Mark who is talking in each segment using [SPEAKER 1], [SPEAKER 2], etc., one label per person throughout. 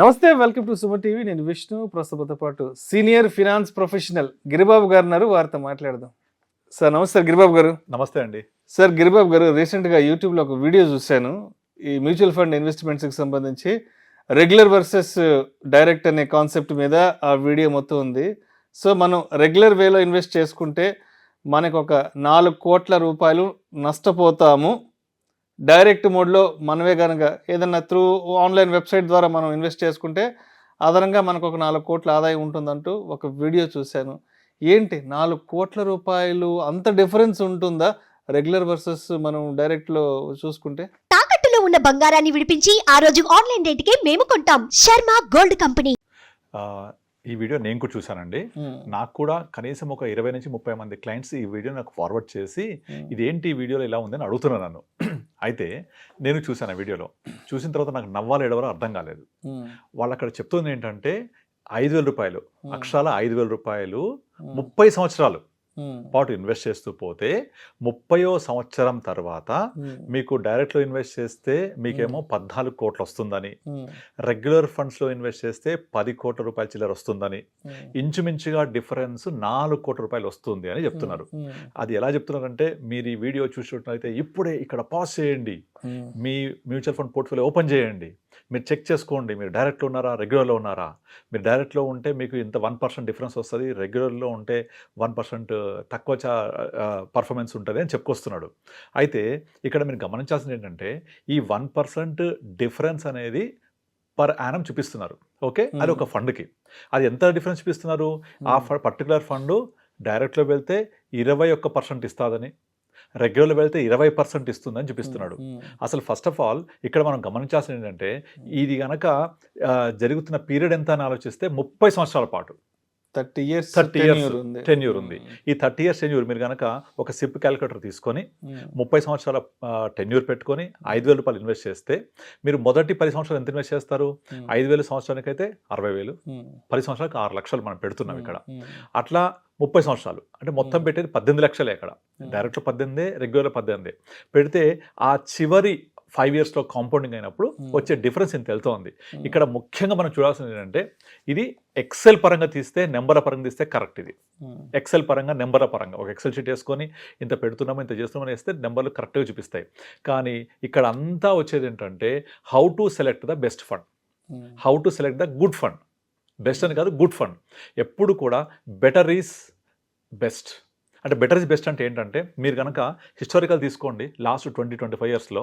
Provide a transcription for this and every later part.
[SPEAKER 1] నమస్తే, welcome to Suma TV. నేను విష్ణు. ప్రస్తుతంతో పాటు సీనియర్ ఫినాన్స్ ప్రొఫెషనల్ గిరిబాబు గారు ఉన్నారు. వారితో మాట్లాడదాం. సార్ నమస్తే. గిరిబాబు గారు
[SPEAKER 2] నమస్తే అండి.
[SPEAKER 1] సార్ గిరిబాబు గారు, రీసెంట్గా యూట్యూబ్లో ఒక వీడియో చూశాను. ఈ మ్యూచువల్ ఫండ్ ఇన్వెస్ట్మెంట్స్కి సంబంధించి రెగ్యులర్ వర్సెస్ డైరెక్ట్ అనే కాన్సెప్ట్ మీద ఆ వీడియో మొత్తం ఉంది. సో మనం రెగ్యులర్ వేలో ఇన్వెస్ట్ చేసుకుంటే మనకు ఒక 4 కోట్ల రూపాయలు నష్టపోతాము. డైరెక్ట్ మోడ్లో మనమే కనుక ఏదన్నా త్రూ ఆన్లైన్ వెబ్సైట్ ద్వారా మనం ఇన్వెస్ట్ చేసుకుంటే అదనంగా మనకు ఒక 4 కోట్ల ఆదాయం ఉంటుందంటూ ఒక వీడియో చూశాను. ఏంటి 4 కోట్ల రూపాయలు అంత డిఫరెన్స్ ఉంటుందా రెగ్యులర్ వర్సెస్ మనం డైరెక్ట్లో చూసుకుంటే?
[SPEAKER 3] తాకట్టులో ఉన్న బంగారాన్ని విడిపించి ఆ రోజు ఆన్లైన్ రేటుకే మేము కొంటాం. Sharma gold company.
[SPEAKER 2] ఈ వీడియో నేను కూడా చూశానండి. నాకు కూడా కనీసం ఒక 20 నుంచి 30 మంది క్లయింట్స్ ఈ వీడియో నాకు ఫార్వర్డ్ చేసి ఇదేంటి ఈ వీడియోలో ఇలా ఉందని అడుగుతున్నారు నన్ను. అయితే నేను చూశాను ఆ వీడియోలో. చూసిన తర్వాత నాకు నవ్వాలి ఎడవరో అర్థం కాలేదు. వాళ్ళు అక్కడ చెప్తుంది ఏంటంటే 5,000 రూపాయలు, అక్షరాల 5,000 రూపాయలు 30 సంవత్సరాలు పాటు ఇన్వెస్ట్ చేస్తూ పోతే 30వ సంవత్సరం తర్వాత మీకు డైరెక్ట్లో ఇన్వెస్ట్ చేస్తే మీకేమో 14 కోట్లు వస్తుందని, రెగ్యులర్ ఫండ్స్లో ఇన్వెస్ట్ చేస్తే 10 కోట్ల రూపాయల చిల్లర వస్తుందని, ఇంచుమించుగా డిఫరెన్స్ 4 కోట్ల రూపాయలు వస్తుంది అని చెప్తున్నారు. అది ఎలా చెప్తున్నారంటే, మీరు ఈ వీడియో చూసినట్లయితే ఇప్పుడే ఇక్కడ పాజ్ చేయండి, మీ మ్యూచువల్ ఫండ్ పోర్ట్ఫోలియో ఓపెన్ చేయండి, మీరు చెక్ చేసుకోండి, మీరు డైరెక్ట్లో ఉన్నారా రెగ్యులర్లో ఉన్నారా. మీరు డైరెక్ట్లో ఉంటే మీకు ఇంత 1% డిఫరెన్స్ వస్తుంది, రెగ్యులర్లో ఉంటే 1% తక్కువ పర్ఫార్మెన్స్ ఉంటుంది అని చెప్పుకొస్తున్నాడు. అయితే ఇక్కడ మీరు గమనించాల్సింది ఏంటంటే, ఈ 1% డిఫరెన్స్ అనేది పర్ యానం చూపిస్తున్నారు. ఓకే, అది ఒక ఫండ్కి. అది ఎంత డిఫరెన్స్ చూపిస్తున్నారు? ఆ పర్టికులర్ ఫండ్ డైరెక్ట్లో వెళ్తే 21% ఇస్తుందని, రెగ్యులర్లో వెళ్తే 20% ఇస్తుందని చూపిస్తున్నాడు. అసలు ఫస్ట్ ఆఫ్ ఆల్ ఇక్కడ మనం గమనించాల్సింది ఏంటంటే, ఇది కనుక జరుగుతున్న పీరియడ్ ఎంత అని ఆలోచిస్తే 30 సంవత్సరాల పాటు
[SPEAKER 1] 30 ఇయర్స్
[SPEAKER 2] టెన్యూర్ ఉంది. ఈ 30 ఇయర్స్ టెన్యూర్ మీరు కనుక ఒక సిప్ క్యాలిక్యులేటర్ తీసుకొని 30 సంవత్సరాల టెన్యూర్ పెట్టుకొని 5,000 రూపాయలు ఇన్వెస్ట్ చేస్తే మీరు మొదటి 10 సంవత్సరాలు ఎంత ఇన్వెస్ట్ చేస్తారు? 5,000 సంవత్సరానికి అయితే 60,000, 10 సంవత్సరాలకు 6 లక్షలు మనం పెడుతున్నాం ఇక్కడ. అట్లా 30 సంవత్సరాలు అంటే మొత్తం పెట్టేది 18 లక్షలే. అక్కడ డైరెక్ట్లో 18, రెగ్యులర్ 18 పెడితే ఆ చివరి 5 ఇయర్స్లో కాంపౌండింగ్ అయినప్పుడు వచ్చే డిఫరెన్స్ ఇంత వెళ్తోంది. ఇక్కడ ముఖ్యంగా మనం చూడాల్సింది ఏంటంటే, ఇది ఎక్సెల్ పరంగా తీస్తే, నెంబర్ పరంగా తీస్తే కరెక్ట్. ఇది ఎక్సెల్ పరంగా, నెంబర్ పరంగా ఒక ఎక్సెల్ షీట్ వేసుకొని ఇంత పెడుతున్నాము ఇంత చేస్తున్నామని వేస్తే నెంబర్లు కరెక్ట్గా చూపిస్తాయి. కానీ ఇక్కడ అంతా వచ్చేది ఏంటంటే, how to select the best fund, how to select the good fund. Best అని కాదు, గుడ్ ఫండ్. ఎప్పుడు కూడా బెటర్ ఈజ్ బెస్ట్. అంటే బెటర్ ఇస్ బెస్ట్ అంటే ఏంటంటే, మీరు కనుక హిస్టారికల్ తీసుకోండి, లాస్ట్ 20-25 ఇయర్స్లో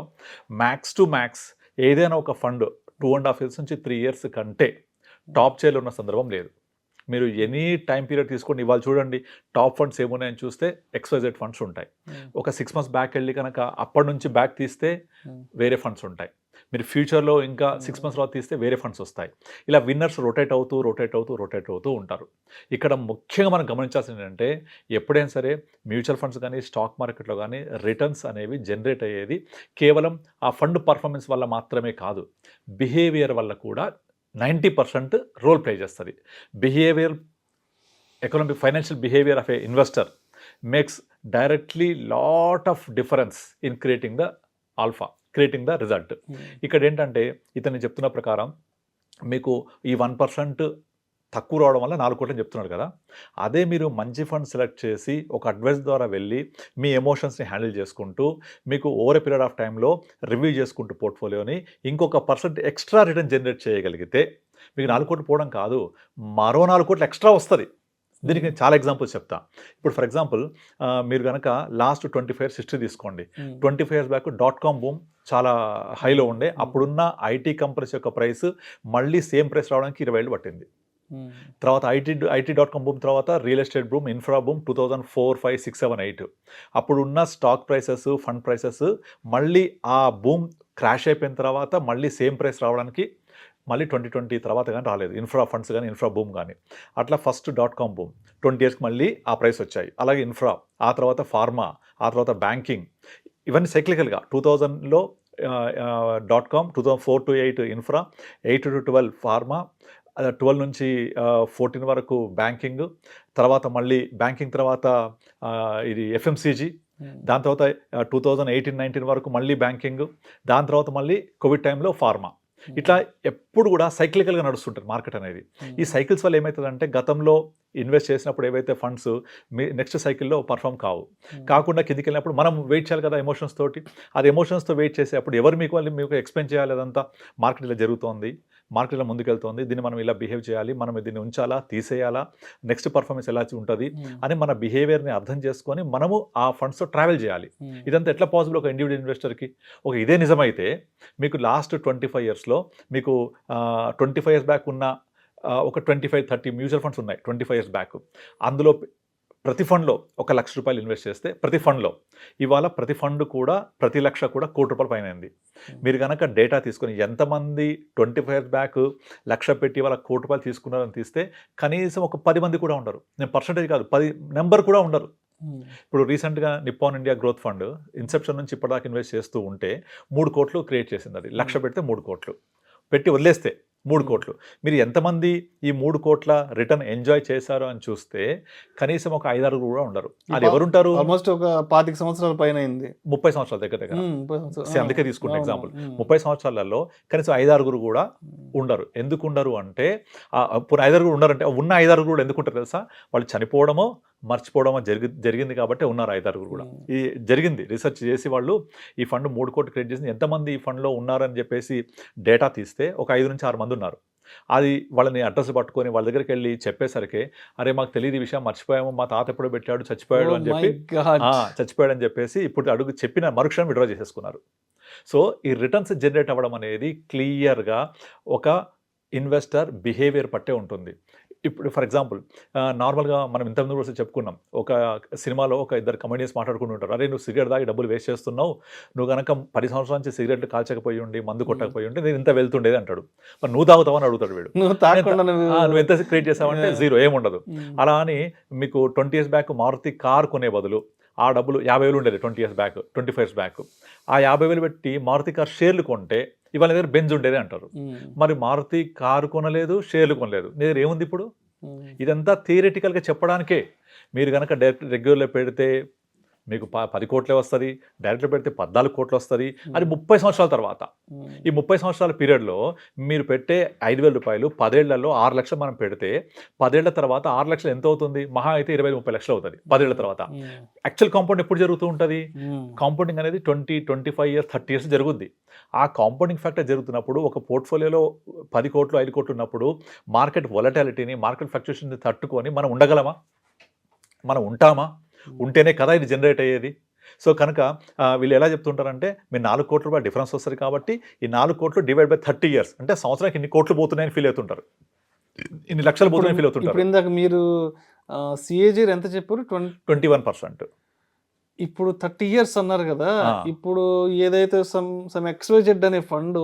[SPEAKER 2] మ్యాక్స్ టు మ్యాక్స్ ఏదైనా ఒక ఫండ్ 2.5 ఇయర్స్ నుంచి 3 ఇయర్స్ కంటే టాప్ చైర్లో ఉన్న సందర్భం లేదు. మీరు ఎనీ టైం పీరియడ్ తీసుకోండి, ఇవాళ చూడండి టాప్ ఫండ్స్ ఏమున్నాయని చూస్తే XYZ ఫండ్స్ ఉంటాయి. ఒక 6 months బ్యాక్ వెళ్ళి కనుక అప్పటి నుంచి బ్యాక్ తీస్తే వేరే ఫండ్స్ ఉంటాయి. మీరు ఫ్యూచర్లో ఇంకా 6 months తర్వాత తీస్తే వేరే ఫండ్స్ వస్తాయి. ఇలా విన్నర్స్ రొటేట్ అవుతూ ఉంటారు. ఇక్కడ ముఖ్యంగా మనం గమనించాల్సింది ఏంటంటే, ఎప్పుడైనా సరే మ్యూచువల్ ఫండ్స్ కానీ స్టాక్ మార్కెట్లో కానీ రిటర్న్స్ అనేవి జనరేట్ అయ్యేది కేవలం ఆ ఫండ్ పర్ఫార్మెన్స్ వల్ల మాత్రమే కాదు, బిహేవియర్ వల్ల కూడా 90% రోల్ ప్లే చేస్తుంది. Behaviour, economic financial behaviour of A investor makes directly lot of difference in creating the result. ఇక్కడ ఏంటంటే, ఇతను చెప్తున్న ప్రకారం మీకు ఈ 1% తక్కువ రావడం వల్ల 4 కోట్లు చెప్తున్నాడు కదా. అదే మీరు మంచి ఫండ్ సెలెక్ట్ చేసి ఒక అడ్వైస్ ద్వారా వెళ్ళి మీ ఎమోషన్స్ని హ్యాండిల్ చేసుకుంటూ మీకు ఓవర్ ఎ పీరియడ్ ఆఫ్ టైంలో రివ్యూ చేసుకుంటూ పోర్ట్ఫోలియోని ఇంకొక % ఎక్స్ట్రా రిటర్న్ జనరేట్ చేయగలిగితే మీకు 4 కోట్లు పోవడం కాదు, మరో 4 కోట్లు ఎక్స్ట్రా వస్తుంది. దీనికి నేను చాలా ఎగ్జాంపుల్స్ చెప్తా. ఇప్పుడు ఫర్ ఎగ్జాంపుల్ మీరు కనుక లాస్ట్ 25 years హిస్టరీ తీసుకోండి. 25 years బ్యాక్ .com బూమ్ చాలా హైలో ఉండే. అప్పుడున్న ఐటీ కంపెనీస్ యొక్క ప్రైస్ మళ్ళీ సేమ్ ప్రైస్ రావడానికి 20 ఏళ్ళు పట్టింది. తర్వాత IT.com బూమ్ తర్వాత real estate boom, infra boom 2004, 5, 6, 7, 8. అప్పుడున్న స్టాక్ ప్రైసెస్, ఫండ్ ప్రైసెస్ మళ్ళీ ఆ బూమ్ క్రాష్ అయిపోయిన తర్వాత మళ్ళీ సేమ్ ప్రైస్ రావడానికి మళ్ళీ 2020 తర్వాత కానీ రాలేదు. ఇన్ఫ్రా ఫండ్స్ కానీ, ఇన్ఫ్రా బూమ్ కానీ. అట్లా ఫస్ట్ .com బూమ్ 20 yearsకి మళ్ళీ ఆ ప్రైస్ వచ్చాయి. అలాగే ఇన్ఫ్రా, ఆ తర్వాత ఫార్మా, ఆ తర్వాత బ్యాంకింగ్, ఇవన్నీ సైక్లికల్గా 2000లో .com, 2004 to 8 infra, 8 to 12 pharma, 12 నుంచి 14 వరకు బ్యాంకింగ్, తర్వాత మళ్ళీ బ్యాంకింగ్ తర్వాత ఇది FMCG, దాని తర్వాత 2018-19 వరకు మళ్ళీ బ్యాంకింగ్, దాని తర్వాత మళ్ళీ కోవిడ్ టైంలో ఫార్మా. ఇట్లా ఎప్పుడు కూడా సైక్లికల్గా నడుస్తుంటుంది మార్కెట్ అనేది. ఈ సైకిల్స్ వల్ల ఏమవుతుందంటే గతంలో ఇన్వెస్ట్ చేసినప్పుడు ఏవైతే ఫండ్స్ మీ నెక్స్ట్ సైకిల్లో పర్ఫామ్ కాకుండా కిందికి వెళ్ళినప్పుడు మనం వెయిట్ చేయాలి కదా ఎమోషన్స్ తోటి. అది ఎమోషన్స్తో వెయిట్ చేసేటప్పుడు ఎవరు మీకు ఎక్స్ప్లెయిన్ చేయాలి అదంతా, మార్కెట్ ఇలా జరుగుతోంది, మార్కెట్ ఇలా ముందుకెళ్తోంది, దీన్ని మనం ఇలా బిహేవ్ చేయాలి, మనం దీన్ని ఉంచాలా తీసేయాలా, నెక్స్ట్ పర్ఫార్మెన్స్ ఎలా ఉంటుంది అని మన బిహేవియర్ని అర్థం చేసుకొని మనము ఆ ఫండ్స్తో ట్రావెల్ చేయాలి. ఇదంతా ఎట్లా పాసిబుల్ ఒక ఇండివిజువల్ ఇన్వెస్టర్కి? ఇదే నిజమైతే మీకు లాస్ట్ 25 yearsలో మీకు 25 years బ్యాక్ ఉన్న ఒక 25-30 మ్యూచువల్ ఫండ్స్ ఉన్నాయి 25 years బ్యాక్. అందులో ప్రతి ఫండ్లో ₹1,00,000 ఇన్వెస్ట్ చేస్తే ప్రతి ఫండ్లో ఇవాళ ప్రతి ఫండ్ కూడా ప్రతి లక్ష కూడా ₹1,00,00,000 పైన అయింది. మీరు కనుక డేటా తీసుకొని ఎంతమంది 25 years బ్యాక్ లక్ష పెట్టి వాళ్ళ ₹1,00,00,000 తీసుకున్నారని తీస్తే కనీసం ఒక 10 మంది కూడా ఉండరు. నేను పర్సంటేజ్ కాదు, 10 నెంబర్ కూడా ఉండరు. ఇప్పుడు రీసెంట్గా Nippon India growth fund Inception నుంచి ఇప్పటిదాకా ఇన్వెస్ట్ చేస్తూ ఉంటే 3 కోట్లు క్రియేట్ చేసింది. అది లక్ష పెడితే 3 కోట్లు పెట్టి వదిలేస్తే 3 కోట్లు. మీరు ఎంతమంది ఈ 3 కోట్ల రిటర్న్ ఎంజాయ్ చేశారు అని చూస్తే కనీసం ఒక 5-6 కూడా ఉండరు. అది ఎవరుంటారు?
[SPEAKER 1] ఆల్మోస్ట్ ఒక 25 సంవత్సరాల పైన అయింది,
[SPEAKER 2] 30 సంవత్సరాల దగ్గర. అందుకే తీసుకుంటే ఎగ్జాంపుల్ 30 సంవత్సరాలలో కనీసం 5-6 కూడా ఉండరు. ఎందుకు ఉండరు అంటే 5-6 ఉన్నారంటే ఉన్న 5-6 కూడా ఎందుకు ఉంటారు తెలుసా? వాళ్ళు చనిపోవడమో మర్చిపోవడమో జరిగింది కాబట్టి ఉన్నారు 5-6 కూడా. ఇది జరిగింది, రీసెర్చ్ చేసి వాళ్ళు ఈ ఫండ్ 3 కోట్లు క్రియేట్ చేసి ఎంతమంది ఈ ఫండ్లో ఉన్నారని చెప్పేసి డేటా తీస్తే ఒక 5 నుంచి 6 మంది ఉన్నారు. అది వాళ్ళని అడ్రస్ పట్టుకొని వాళ్ళ దగ్గరికి వెళ్ళి చెప్పేసరికి అరే మాకు తెలియదు ఈ విషయం, మర్చిపోయాము, మా తాత ఎప్పుడో పెట్టాడు చచ్చిపోయాడు అని చెప్పి చచ్చిపోయాడు అని చెప్పేసి ఇప్పుడు అడుగు చెప్పిన మరుక్షణం విడ్రా చేసేసుకున్నారు. సో ఈ రిటర్న్స్ జనరేట్ అవ్వడం అనేది క్లియర్గా ఒక ఇన్వెస్టర్ బిహేవియర్ పట్టే ఉంటుంది. ఇప్పుడు ఫర్ ఎగ్జాంపుల్ నార్మల్గా మనం ఇంతకుముందు కూడా చెప్పుకున్నాం, ఒక సినిమాలో ఒక 2 కమెడియన్స్ మాట్లాడుకుంటూ ఉంటారు, అరే నువ్వు సిగరెట్ తాగి డబ్బులు వేస్ట్ చేస్తున్నావు, నువ్వు కనుక 10 సంవత్సరాల నుంచి సిగరెట్లు కాల్చకపోయి ఉండి మందు కొట్టకపోయి ఉంటే నేను ఇంత వెళ్తుండేది అంటాడు. మరి నువ్వు తాగుతావు అని అడుగుతాడు వీడు. నువ్వు ఎంత క్రియేట్ చేసావంటే 0, ఏముండదు. అలా అని మీకు 20 years బ్యాక్ మారుతి కార్ కొనే బదులు ఆ డబ్బులు 50,000 ఉండేది 20 years బ్యాక్, 25 years బ్యాక్. ఆ 50,000 పెట్టి మారుతి కార్ షేర్లు కొంటే ఇవాళ దగ్గర బెంజ్ ఉండేది అంటారు. మరి మారుతి కారు కొనలేదు, షేర్లు కొనలేదు, నీ దగ్గర ఏముంది ఇప్పుడు? ఇదంతా థియరిటికల్గా చెప్పడానికే. మీరు కనుక డైరెక్ట్ రెగ్యులర్లో పెడితే మీకు 10 కోట్లే వస్తుంది, డైరెక్ట్లో పెడితే 14 కోట్లు వస్తుంది. అది 30 సంవత్సరాల తర్వాత. ఈ 30 సంవత్సరాల పీరియడ్లో మీరు పెట్టే ₹5,000 10 ఏళ్లలో 6 లక్షలు మనం పెడితే 10 ఏళ్ల తర్వాత 6 లక్షలు ఎంత అవుతుంది? మహా అయితే 20-30 లక్షలు అవుతుంది 10 ఏళ్ల తర్వాత. యాక్చువల్ కాంపౌండ్ ఎప్పుడు జరుగుతూ ఉంటుంది? కాంపౌండింగ్ అనేది 20, 25 years 30 years జరుగుద్ది. ఆ కాంపౌండింగ్ ఫ్యాక్టర్ జరుగుతున్నప్పుడు ఒక పోర్ట్ఫోలియోలో 10 కోట్లు 5 కోట్లు ఉన్నప్పుడు మార్కెట్ వొలటాలిటీని, మార్కెట్ ఫ్లక్చుయేషన్ని తట్టుకొని మనం ఉండగలమా? మనం ఉంటామా? ఉంటేనే కదా ఇది జనరేట్ అయ్యేది. సో కనుక వీళ్ళు ఎలా చెప్తుంటారంటే మీరు ₹4 కోట్ల డిఫరెన్స్ వస్తుంది కాబట్టి ఈ 4 కోట్లు డివైడ్ బై 30 years అంటే సంవత్సరానికి ఇన్ని కోట్లు పోతున్నాయని ఫీల్ అవుతుంటారు, ఇన్ని లక్షలు పోతున్నాయని ఫీల్ అవుతుంటారు.
[SPEAKER 1] ఇప్పుడు ఇందాక మీరు సిఏజీ ఎంత చెప్పారు?
[SPEAKER 2] 21%.
[SPEAKER 1] ఇప్పుడు 30 years అన్నారు కదా, ఇప్పుడు ఏదైతే సమ్ XYZ అనే ఫండ్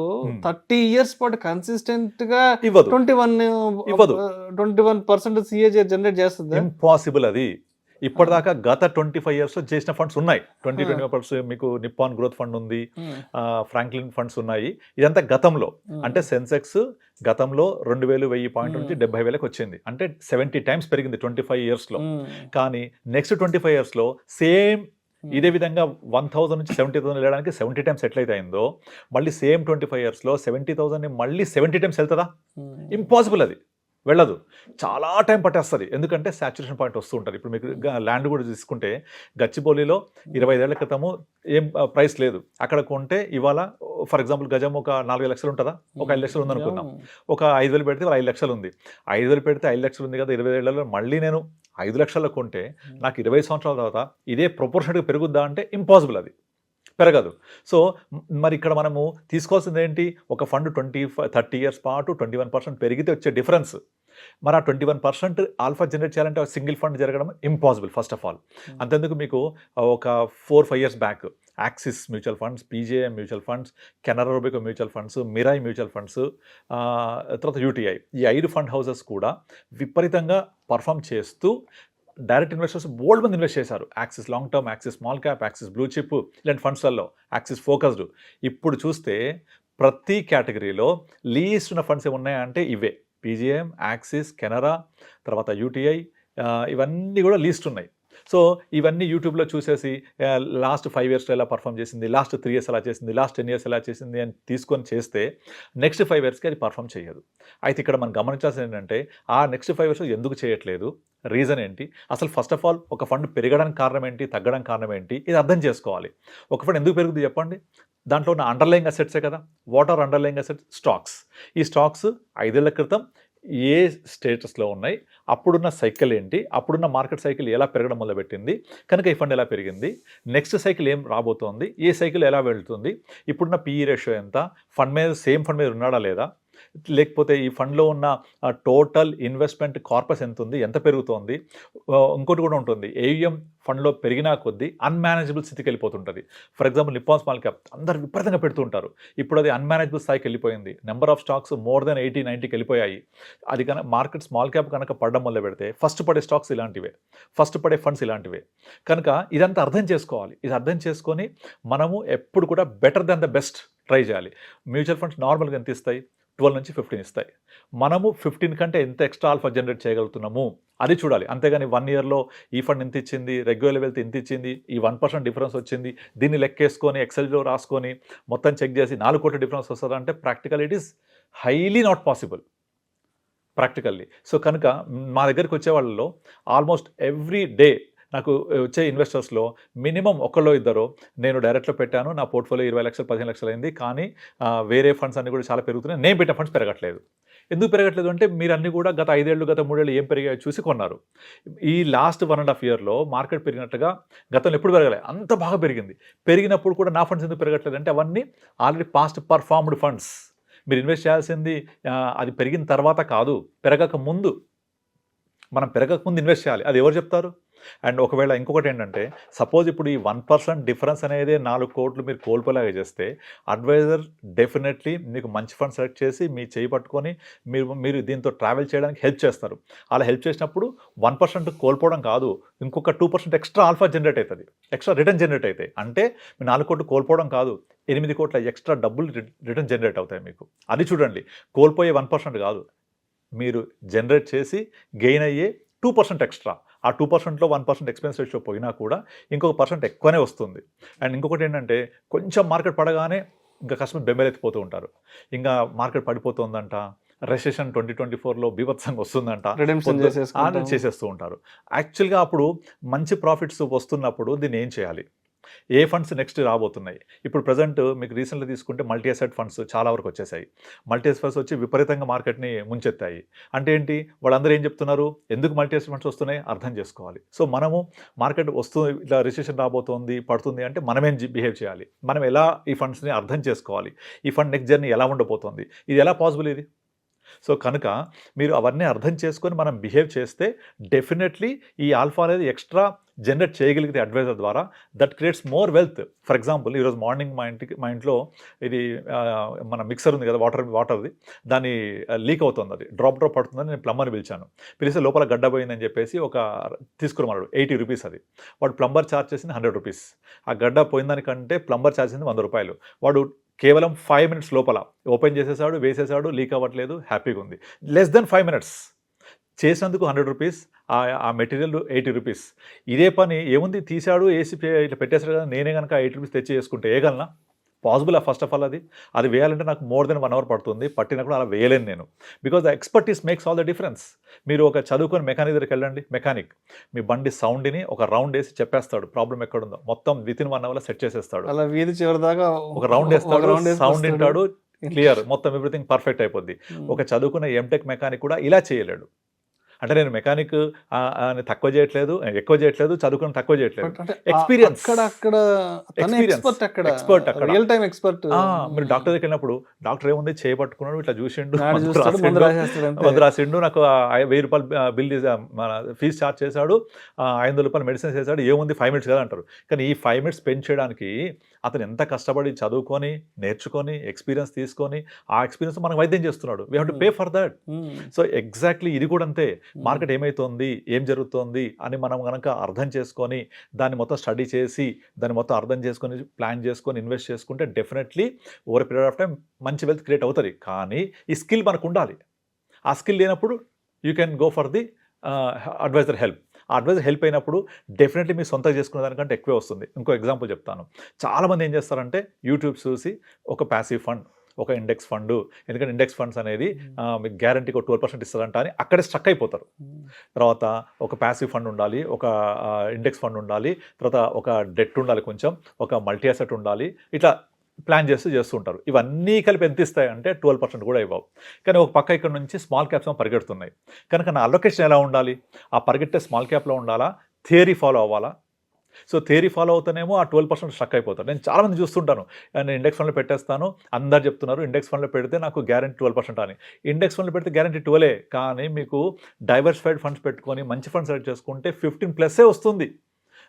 [SPEAKER 1] 30 years పాటు కన్సిస్టెంట్ గా 21% సిఏజీ జనరేట్ చేస్తుంది.
[SPEAKER 2] ఇంపాసిబుల్ అది. ఇప్పటిదాకా గత 25 years చేసిన ఫండ్స్ ఉన్నాయి. 20-25% మీకు నిప్పాన్ గ్రోత్ ఫండ్ ఉంది, ఫ్రాంక్లిన్ ఫండ్స్ ఉన్నాయి. ఇదంతా గతంలో. అంటే సెన్సెక్స్ గతంలో 2,100 పాయింట్ నుంచి 70,000కి వచ్చింది. అంటే 70 times పెరిగింది 25 yearsలో. కానీ నెక్స్ట్ 25 yearsలో సేమ్ ఇదే విధంగా 1,000 నుంచి 70,000 వెళ్ళడానికి 70 times ఎట్లయితే అయిందో మళ్ళీ సేమ్ 25 yearsలో 70,000ని మళ్ళీ 70 times వెళ్తుందా? ఇంపాసిబుల్, అది వెళ్ళదు. చాలా టైం పట్టేస్తుంది. ఎందుకంటే సాచురేషన్ పాయింట్ వస్తూ ఉంటుంది. ఇప్పుడు మీకు ల్యాండ్ కూడా తీసుకుంటే గచ్చిబౌలిలో 25 ఏళ్ల క్రితము ఏం ప్రైస్ లేదు, అక్కడ కొంటే ఇవాళ ఫర్ ఎగ్జాంపుల్ గజం ఒక 4 లక్షలు ఉంటుందా? ఒక 5 లక్షలు ఉందనుకుందాం. ఒక 5,000 పెడితే 5 లక్షలు ఉంది. 5,000 పెడితే 5 లక్షలు ఉంది కదా, 20 ఏళ్లలో మళ్ళీ నేను 5 లక్షల్లో కొంటే నాకు 20 సంవత్సరాల తర్వాత ఇదే ప్రొపోర్షనట్గా పెరుగుద్దా అంటే ఇంపాసిబుల్, అది పెరగదు. సో మరి ఇక్కడ మనము తీసుకోవాల్సింది ఏంటి? ఒక ఫండ్ 30 years పాటు 21% పెరిగితే వచ్చే డిఫరెన్స్. మరి ఆ 21% ఆల్ఫా జనరేట్ చేయాలంటే సింగిల్ ఫండ్ జరగడం ఇంపాసిబుల్ ఫస్ట్ ఆఫ్ ఆల్. అంతెందుకు మీకు ఒక 4-5 years back Axis mutual funds, PGIM mutual funds, Canara Robeco mutual funds, Mirae mutual funds, తర్వాత యూటీఐ, ఈ 5 ఫండ్ హౌసెస్ కూడా విపరీతంగా పర్ఫామ్ చేస్తూ డైరెక్ట్ ఇన్వెస్టర్స్ బోల్డ్ మంది ఇన్వెస్ట్ చేశారు. Axis long term, axis small cap, axis blue chip ఇలాంటి ఫండ్స్లలో, యాక్సిస్ ఫోకస్డ్. ఇప్పుడు చూస్తే ప్రతి కేటగిరీలో లీస్ట్ ఉన్న ఫండ్స్ ఏమున్నాయంటే ఇవే: పీజీఎం, యాక్సిస్, కెనరా, తర్వాత యూటీఐ, ఇవన్నీ కూడా లీస్ట్ ఉన్నాయి. సో ఇవన్నీ యూట్యూబ్లో చూసేసి లాస్ట్ 5 ఇయర్స్లో ఎలా పర్ఫామ్ చేసింది, లాస్ట్ 3 ఇయర్స్ ఎలా చేసింది, లాస్ట్ 10 ఇయర్స్ ఎలా చేసింది అని తీసుకొని చేస్తే నెక్స్ట్ 5 ఇయర్స్కి అది పర్ఫామ్ చేయదు. అయితే ఇక్కడ మనం గమనించాల్సింది ఏంటంటే ఆ నెక్స్ట్ 5 ఇయర్స్ ఎందుకు చేయట్లేదు, రీజన్ ఏంటి, అసలు ఫస్ట్ ఆఫ్ ఆల్ ఒక ఫండ్ పెరగడానికి కారణం ఏంటి, తగ్గడానికి కారణం ఏంటి, ఇది అర్థం చేసుకోవాలి. ఒక ఫండ్ ఎందుకు పెరుగుతుంది చెప్పండి, దాంట్లో ఉన్న అండర్లయింగ్ అసెట్సే కదా. What are underlying assets? Stocks. ఈ స్టాక్స్ 5 ఏళ్ల క్రితం ఏ స్టేటస్లో ఉన్నాయి, అప్పుడున్న సైకిల్ ఏంటి, అప్పుడున్న మార్కెట్ సైకిల్ ఎలా పెరగడం మొదలుపెట్టింది, కనుక ఈ ఫండ్ ఎలా పెరిగింది, నెక్స్ట్ సైకిల్ ఏం రాబోతోంది, ఏ సైకిల్ ఎలా వెళ్తుంది, ఇప్పుడున్న పిఈ రేషియో ఎంత, ఫండ్ మీద సేమ్ ఫండ్ మీద ఉన్నాడా లేదా, లేకపోతే ఈ ఫండ్లో ఉన్న టోటల్ ఇన్వెస్ట్మెంట్ కార్పస్ ఎంత ఉంది, ఎంత పెరుగుతోంది. ఇంకోటి కూడా ఉంటుంది, ఏయుఎం ఫండ్లో పెరిగినా కొద్దీ అన్మేనేజబుల్ స్థితికి వెళ్ళిపోతుంటుంది. For example Nippon small cap అందరు విపరీతంగా పెడుతూ ఉంటారు, ఇప్పుడు అది అన్మేనేజబుల్ స్థాయికి వెళ్ళిపోయింది. Number of stocks more than 80-90కి వెళ్ళిపోయాయి. అది కనుక మార్కెట్ స్మాల్ క్యాప్ కనుక పడడం మొదలు పెడితే ఫస్ట్ పడే స్టాక్స్ ఇలాంటివే, ఫస్ట్ పడే ఫండ్స్ ఇలాంటివే. కనుక ఇదంతా అర్థం చేసుకోవాలి. ఇది అర్థం చేసుకొని మనము ఎప్పుడు కూడా better than the best try చేయాలి. మ్యూచువల్ ఫండ్స్ నార్మల్గా ఎంత ఇస్తాయి, 12 నుంచి 15 ఇస్తాయి. మనము 15 కంటే ఎంత ఎక్స్ట్రా ఆల్ఫా జనరేట్ చేయగలుగుతున్నాము అది చూడాలి. అంతేగాని 1 ఇయర్లో ఈ ఫండ్ ఇంత ఇచ్చింది, రెగ్యులర్ వెల్త్ ఇంత ఇచ్చింది, ఈ 1% డిఫరెన్స్ వచ్చింది, దీన్ని లెక్కేసుకొని ఎక్సెల్లో రాసుకొని మొత్తం చెక్ చేసి 4 కోట్ల డిఫరెన్స్ వస్తుందంటే practical it is highly not possible practically. So కనుక మా దగ్గరికి వచ్చే వాళ్ళలో ఆల్మోస్ట్ ఎవ్రీ డే నాకు వచ్చే ఇన్వెస్టర్స్లో మినిమం ఒకళ్ళో ఇద్దరు నేను డైరెక్ట్లో పెట్టాను, నా పోర్ట్ఫోలియో 20 లక్షలు 15 లక్షలు అయింది, కానీ వేరే ఫండ్స్ అన్నీ కూడా చాలా పెరుగుతున్నాయి, నేను పెట్టిన ఫండ్స్ పెరగట్లేదు. ఎందుకు పెరగట్లేదు అంటే మీరు అన్నీ కూడా గత 5 ఏళ్ళు గత 3 ఏళ్ళు ఏం పెరిగాయో చూసి కొన్నారు. ఈ లాస్ట్ 1.5 ఇయర్లో మార్కెట్ పెరిగినట్టుగా గతంలో ఎప్పుడు పెరగలేదు, అంత బాగా పెరిగింది. పెరిగినప్పుడు కూడా నా ఫండ్స్ ఎందుకు పెరగట్లేదు అంటే అవన్నీ ఆల్రెడీ పాస్ట్ పర్ఫార్మ్డ్ ఫండ్స్. మీరు ఇన్వెస్ట్ చేయాల్సింది అది పెరిగిన తర్వాత కాదు, పెరగక ముందు. మనం పెరగక ముందు ఇన్వెస్ట్ చేయాలి, అది ఎవరు చెప్తారు? అండ్ ఒకవేళ ఇంకొకటి ఏంటంటే సపోజ్ ఇప్పుడు ఈ 1% డిఫరెన్స్ అనేది 4 కోట్లు మీరు కోల్పోలాగా చేస్తే అడ్వైజర్ డెఫినెట్లీ మీకు మంచి ఫండ్ సెలెక్ట్ చేసి మీ చేయి పట్టుకొని మీరు దీంతో ట్రావెల్ చేయడానికి హెల్ప్ చేస్తారు. అలా హెల్ప్ చేసినప్పుడు 1% కోల్పోవడం కాదు, ఇంకొక 2% ఎక్స్ట్రా ఆల్ఫా జనరేట్ అవుతుంది, ఎక్స్ట్రా రిటర్న్ జనరేట్ అవుతాయి. అంటే మీరు 4 కోట్లు కోల్పోవడం కాదు, 8 కోట్ల ఎక్స్ట్రా డబ్బులు రిటర్న్ జనరేట్ అవుతాయి మీకు. అది చూడండి, కోల్పోయే 1% కాదు, మీరు జనరేట్ చేసి గెయిన్ అయ్యే 2% ఎక్స్ట్రా. ఆ 2%లో 1% ఎక్స్పెన్స్ రేషియో పోయినా కూడా ఇంకొక % ఎక్కువనే వస్తుంది. అండ్ ఇంకొకటి ఏంటంటే కొంచెం మార్కెట్ పడగానే ఇంకా కస్టమర్ బెంబెలెత్తిపోతూ ఉంటారు, ఇంకా మార్కెట్ పడిపోతుందంట, రెసెషన్ 2024లో బీభత్సంగా వస్తుందంట, చేసేస్తూ ఉంటారు. యాక్చువల్గా అప్పుడు మంచి ప్రాఫిట్స్ వస్తున్నప్పుడు దీన్ని ఏం చేయాలి, ఏ ఫండ్స్ నెక్స్ట్ రాబోతున్నాయి? ఇప్పుడు ప్రజెంట్ మీకు రీసెంట్గా తీసుకుంటే మల్టీ అసెట్ ఫండ్స్ చాలా వరకు వచ్చేసాయి. మల్టీ అసెట్ ఫండ్స్ వచ్చి విపరీతంగా మార్కెట్ని ముంచెత్తాయి. అంటే ఏంటి, వాళ్ళందరూ ఏం చెప్తున్నారు, ఎందుకు మల్టీ అసెట్ ఫండ్స్ వస్తున్నాయి అర్థం చేసుకోవాలి. సో మనము మార్కెట్ వస్తుంది, ఇట్లా రిసెషన్ రాబోతోంది, పడుతుంది అంటే మనమేం బిహేవ్ చేయాలి, మనం ఎలా ఈ ఫండ్స్ని అర్థం చేసుకోవాలి, ఈ ఫండ్ నెక్స్ట్ జర్నీ ఎలా ఉండబోతోంది, ఇది ఎలా పాసిబుల్ ఇది. సో కనుక మీరు అవన్నీ అర్థం చేసుకొని మనం బిహేవ్ చేస్తే డెఫినెట్లీ ఈ ఆల్ఫా అనేది ఎక్స్ట్రా జనరేట్ చేయగలిగితే అడ్వైజర్ ద్వారా, that creates more wealth. For example ఈరోజు మార్నింగ్ మా ఇంట్లో ఇది మన మిక్సర్ ఉంది కదా, వాటర్ది, దాన్ని లీక్ అవుతుంది, అది డ్రాప్ పడుతుందని నేను ప్లంబర్ని పిలిచాను. పిలిస్తే లోపల గడ్డ పోయిందని చెప్పేసి ఒక తీసుకురమన్నాడు, 80 రూపీస్. అది వాడు ప్లంబర్ ఛార్జ్ చేసింది 100 రూపీస్. ఆ గడ్డ పోయిందానికంటే ప్లంబర్ ఛార్జ్ చేసింది 100 రూపాయలు. వాడు కేవలం 5 మినిట్స్ లోపల ఓపెన్ చేసేసాడు, వేసేసాడు, లీక్ అవ్వట్లేదు, హ్యాపీగా ఉంది. లెస్ దెన్ 5 మినిట్స్ చేసినందుకు 100 రూపీస్, ఆ మెటీరియల్ 80 రూపీస్. ఇదే పని ఏముంది, తీసాడు, వేసి ఇట్లా పెట్టేసాడు కదా, నేనే కనుక 80 రూపీస్ తెచ్చి చేసుకుంటే వేయగలనా? పాసిబుల్ ఫస్ట్ ఆఫ్ ఆల్ అది వేయాలంటే నాకు మోర్ దెన్ 1 అవర్ పడుతుంది, పట్టినప్పుడు అలా వేయలేను నేను. Because the expertise makes all the difference. మీరు ఒక చదువుకొని మెకానిక్ దగ్గరికి వెళ్ళండి, మెకానిక్ మీ బండి సౌండ్ని ఒక రౌండ్ వేసి చెప్పేస్తాడు ప్రాబ్లం ఎక్కడుందో, మొత్తం వితిన్ 1 అవర్లో సెట్ చేసేస్తాడు.
[SPEAKER 1] అలా వీధి చివరి దాకా
[SPEAKER 2] ఒక రౌండ్ వేస్తాడు, సౌండ్ వింటాడు, క్లియర్, మొత్తం ఎవ్రీథింగ్ పర్ఫెక్ట్ అయిపోద్ది. ఒక చదువుకున్న ఎంటెక్ మెకానిక్ కూడా ఇలా చేయలేడు. అంటే నేను మెకానిక్ తక్కువ చేయట్లేదు, ఎక్కువ చేయట్లేదు, చదువుకుని తక్కువ చేయట్లేదు, ఎక్స్పీరియన్స్ ఎక్స్పర్ట్ అక్కడ
[SPEAKER 1] రియల్ టైం ఎక్స్పర్ట్.
[SPEAKER 2] మీరు డాక్టర్ దగ్గరికి వెళ్ళినప్పుడు డాక్టర్ ఏముంది చేయబట్టుకున్నాడు, ఇట్లా చూసిండు, మందు రాసిండు, నాకు 1000 రూపాయలు బిల్ ఫీజు ఛార్జ్ చేశాడు, 500 రూపాయలు మెడిసిన్స్ చేశాడు, ఏముంది 5 మినిట్స్ కదా అంటారు. కానీ ఈ 5 మినిట్స్ స్పెండ్ చేయడానికి అతను ఎంత కష్టపడి చదువుకొని నేర్చుకొని ఎక్స్పీరియన్స్ తీసుకొని ఆ ఎక్స్పీరియన్స్ మనకు వైద్యం చేస్తున్నాడు. We have to pay for that. So exactly ఇది కూడా అంతే. మార్కెట్ ఏమవుతోంది, ఏం జరుగుతోంది అని మనం కనుక అర్థం చేసుకొని దాన్ని మొత్తం స్టడీ చేసి దాన్ని మొత్తం అర్థం చేసుకొని ప్లాన్ చేసుకొని ఇన్వెస్ట్ చేసుకుంటే definitely over period of time మంచి వెల్త్ క్రియేట్ అవుతుంది. కానీ ఈ స్కిల్ మనకు ఉండాలి. ఆ స్కిల్ లేనప్పుడు you can go for the adviser help. ఆ అడ్వైజర్ హెల్ప్ అయినప్పుడు డెఫినెట్లీ మీ సొంతంగా చేసుకునే దానికంటే ఎక్కువే వస్తుంది. ఇంకో ఎగ్జాంపుల్ చెప్తాను. చాలామంది ఏం చేస్తారంటే యూట్యూబ్ చూసి ఒక ప్యాసివ్ ఫండ్, ఒక ఇండెక్స్ ఫండ్, ఎందుకంటే ఇండెక్స్ ఫండ్స్ అనేది మీకు గ్యారంటీకి ఒక 12% ఇస్తారంట అని అక్కడే స్ట్రక్ అయిపోతారు. తర్వాత ఒక ప్యాసివ్ ఫండ్ ఉండాలి, ఒక ఇండెక్స్ ఫండ్ ఉండాలి, తర్వాత ఒక డెట్ ఉండాలి, కొంచెం ఒక మల్టీ అసెట్ ఉండాలి, ఇట్లా ప్లాన్ చేస్తూ ఉంటారు. ఇవన్నీ కలిపి ఎంత ఇస్తాయి అంటే 12% కూడా ఇవ్వవు. కానీ ఒక పక్క ఇక్కడ నుంచి స్మాల్ క్యాప్స్ పరిగెడుతున్నాయి. కనుక నా అలొకేషన్ ఎలా ఉండాలి? ఆ పరిగెట్టే స్మాల్ క్యాప్లో ఉండాలా, థియరీ ఫాలో అవ్వాలా? సో థియరీ ఫాలో అవుతానేమో ఆ 12% స్ట్రక్ అయిపోతారు. నేను చాలామంది చూస్తుంటాను, నేను ఇండెక్స్ ఫండ్లో పెట్టేస్తాను, అందరు చెప్తున్నారు ఇండెక్స్ ఫండ్లో పెడితే నాకు గ్యారంటీ 12% అని. ఇండెక్స్ ఫండ్లో పెడితే గ్యారంటీ 12, కానీ మీకు డైవర్సిఫైడ్ ఫండ్స్ పెట్టుకొని మంచి ఫండ్స్ సెలెక్ట్ చేసుకుంటే 15+ వస్తుంది.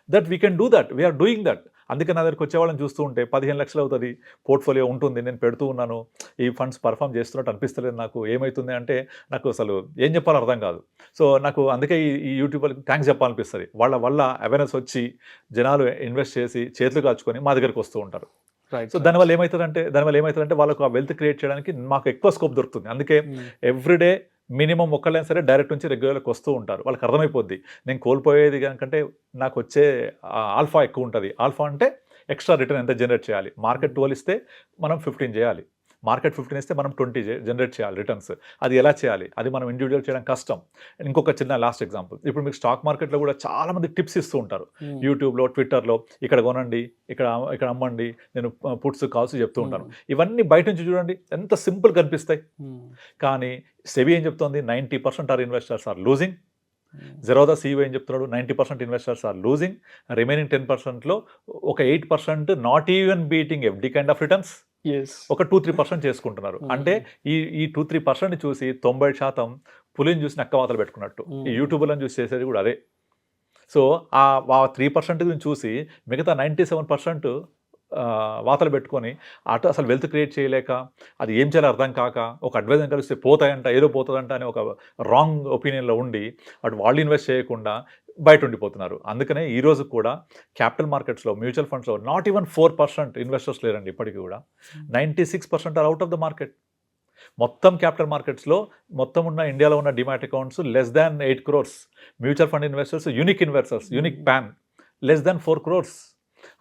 [SPEAKER 2] That we can do that, we are doing that. అందుకే నా దగ్గరికి వచ్చే వాళ్ళని చూస్తూ ఉంటే 15 లక్షలు అవుతుంది, పోర్ట్ఫోలియో ఉంటుంది, నేను పెడుతూ ఉన్నాను, ఈ ఫండ్స్ పర్ఫామ్ చేస్తున్నట్టు అనిపిస్తలేదు నాకు, ఏమవుతుంది అంటే నాకు అసలు ఏం చెప్పాలో అర్థం కాదు. సో నాకు అందుకే ఈ యూట్యూబ్ వాళ్ళకి థ్యాంక్స్ చెప్పాలనిపిస్తుంది. వాళ్ళ వల్ల అవేర్నెస్ వచ్చి జనాలు ఇన్వెస్ట్ చేసి చేతులు కాచుకొని మా దగ్గరికి వస్తూ ఉంటారు. సో దానివల్ల ఏమవుతుందంటే వాళ్ళకు ఆ వెల్త్ క్రియేట్ చేయడానికి మాకు ఎక్కువ స్కోప్ దొరుకుతుంది. అందుకే ఎవ్రీడే మినిమం ఒక్కళ్ళైనా సరే డైరెక్ట్ నుంచి రెగ్యులర్కి వస్తూ ఉంటారు. వాళ్ళకి అర్థమైపోద్ది నేను కోల్పోయేది కంటే నాకు వచ్చే ఆల్ఫా ఎక్కువ ఉంటుంది. ఆల్ఫా అంటే ఎక్స్ట్రా రిటర్న్ ఎంత జనరేట్ చేయాలి. మార్కెట్ 12 ఇస్తే మనం 15 చేయాలి, మార్కెట్ 15 ఇస్తే మనం 20 జనరేట్ చేయాలి రిటర్న్స్. అది ఎలా చేయాలి? అది మనం ఇండివిజువల్ చేయడం కష్టం. ఇంకొక చిన్న లాస్ట్ ఎగ్జాంపుల్, ఇప్పుడు మీకు స్టాక్ మార్కెట్లో కూడా చాలామంది టిప్స్ ఇస్తూ ఉంటారు. యూట్యూబ్లో, ట్విట్టర్లో, ఇక్కడ కొనండి, ఇక్కడ అమ్మండి, నేను పుట్స్ కాల్స్ చెప్తూ ఉంటాను. ఇవన్నీ బయట నుంచి చూడండి ఎంత సింపుల్ కనిపిస్తాయి, కానీ సెబీ ఏం చెప్తోంది? 90% are investors are losing. Zerodha CEO ఏం చెప్తున్నాడు? 90% ఇన్వెస్టర్స్ ఆర్ లూజింగ్. రిమైనింగ్ 10%లో ఒక 8% not even beating FD kind of returns, ఒక 2-3% చేసుకుంటున్నారు. అంటే ఈ 2-3% చూసి 90% పులిని చూసి నక్క వాతలు పెట్టుకున్నట్టు. ఈ యూట్యూబ్లను చూసి చేసేది కూడా అదే. సో ఆ 3% చూసి మిగతా 97% వాతలు పెట్టుకొని అటు అసలు వెల్త్ క్రియేట్ చేయలేక, అది ఏం చేయాలో అర్థం కాక, ఒక అడ్వైజర్ కలిస్తే పోతాయంట, ఏదో పోతుందంట అని ఒక రాంగ్ ఒపీనియన్లో ఉండి అటు వాళ్ళు ఇన్వెస్ట్ చేయకుండా బయట ఉండిపోతున్నారు. అందుకనే ఈరోజు కూడా క్యాపిటల్ మార్కెట్స్లో, మ్యూచువల్ ఫండ్స్లో నాట్ ఈవెన్ 4% ఇన్వెస్టర్స్ లేరండి. ఇప్పటికీ కూడా 96% are out of the market. మొత్తం క్యాపిటల్ మార్కెట్స్లో మొత్తం ఉన్న ఇండియాలో ఉన్న demat accounts less than 8 crores. Mutual fund investors, unique investors, unique PAN less than 4 crores.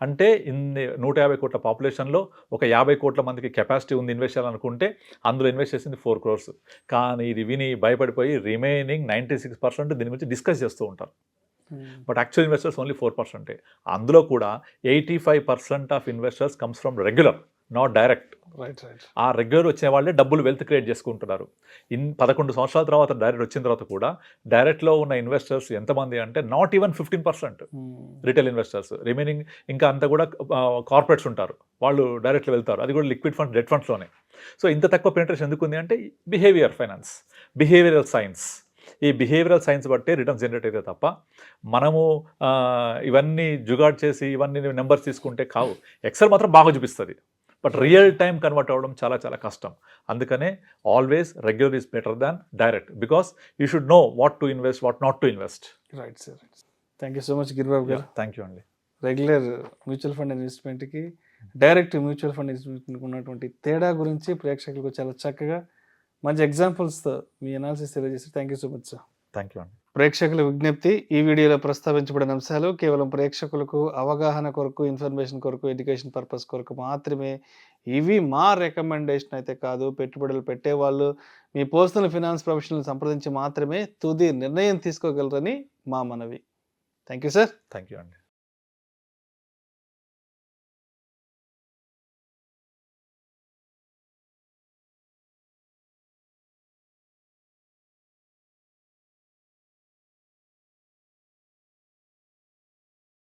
[SPEAKER 2] అంటే ఇన్ని 150 కోట్ల పాపులేషన్లో ఒక 50 కోట్ల మందికి కెపాసిటీ ఉంది ఇన్వెస్ట్ చేయాలనుకుంటే, అందులో ఇన్వెస్ట్ చేసింది 4 crores. కానీ ఇది విని భయపడిపోయి రిమైనింగ్ 96% దీని గురించి డిస్కస్ చేస్తూ ఉంటారు. But actual investors only 4%. అందులో కూడా 85% of investors comes from regular, not direct. ఆ రెగ్యులర్ వచ్చే వాళ్ళే డబ్బులు వెల్త్ క్రియేట్ చేసుకుంటున్నారు. 11 సంవత్సరాల తర్వాత డైరెక్ట్ వచ్చిన తర్వాత కూడా డైరెక్ట్లో ఉన్న ఇన్వెస్టర్స్ ఎంతమంది అంటే not even 15% retail investors. Remaining ఇంకా అంతా కూడా కార్పొరేట్స్ ఉంటారు, వాళ్ళు డైరెక్ట్లో వెళ్తారు, అది కూడా లిక్విడ్ ఫండ్స్, డెట్ ఫండ్స్లోనే. సో ఇంత తక్కువ పెనిట్రేషన్ ఎందుకు ఉంది అంటే బిహేవియర్ ఫైనాన్స్, బిహేవియరల్ సైన్స్. ఈ బిహేవియరల్ సైన్స్ బట్టే రిటర్న్స్ జనరేట్ అయితే తప్ప మనము ఇవన్నీ జుగాడ్ చేసి ఇవన్నీ నెంబర్స్ తీసుకుంటే కావు. ఎక్సెల్ మాత్రం బాగా చూపిస్తుంది, బట్ రియల్ టైం కన్వర్ట్ అవ్వడం చాలా చాలా కష్టం. అందుకనే always regular is better than direct, because you should know what to invest, what not to invest.
[SPEAKER 1] Right sir. Thank you so much Giribabu గారు.
[SPEAKER 2] థ్యాంక్ యూ అండి.
[SPEAKER 1] రెగ్యులర్ మ్యూచువల్ ఫండ్ ఇన్వెస్ట్మెంట్కి, direct mutual fund ఇన్వెస్ట్మెంట్కి ఉన్నటువంటి తేడా గురించి ప్రేక్షకులకు చాలా చక్కగా మంచి ఎగ్జాంపుల్స్తో మీ అనాలిసిస్ తెలియజేస్తారు. Thank you so much sir.
[SPEAKER 2] Thank you అండి.
[SPEAKER 1] ప్రేక్షకుల విజ్ఞప్తి, ఈ వీడియోలో ప్రస్తావించబడిన అంశాలు కేవలం ప్రేక్షకులకు అవగాహన కొరకు, ఇన్ఫర్మేషన్ కొరకు, ఎడ్యుకేషన్ పర్పస్ కొరకు మాత్రమే. ఇవి మా రికమెండేషన్ అయితే కాదు. పెట్టుబడులు పెట్టేవాళ్ళు మీ పర్సనల్ ఫినాన్స్ ప్రొఫెషనల్ సంప్రదించి మాత్రమే తుది నిర్ణయం తీసుకోగలరని మా మనవి. Thank you sir.
[SPEAKER 2] Thank you అండి.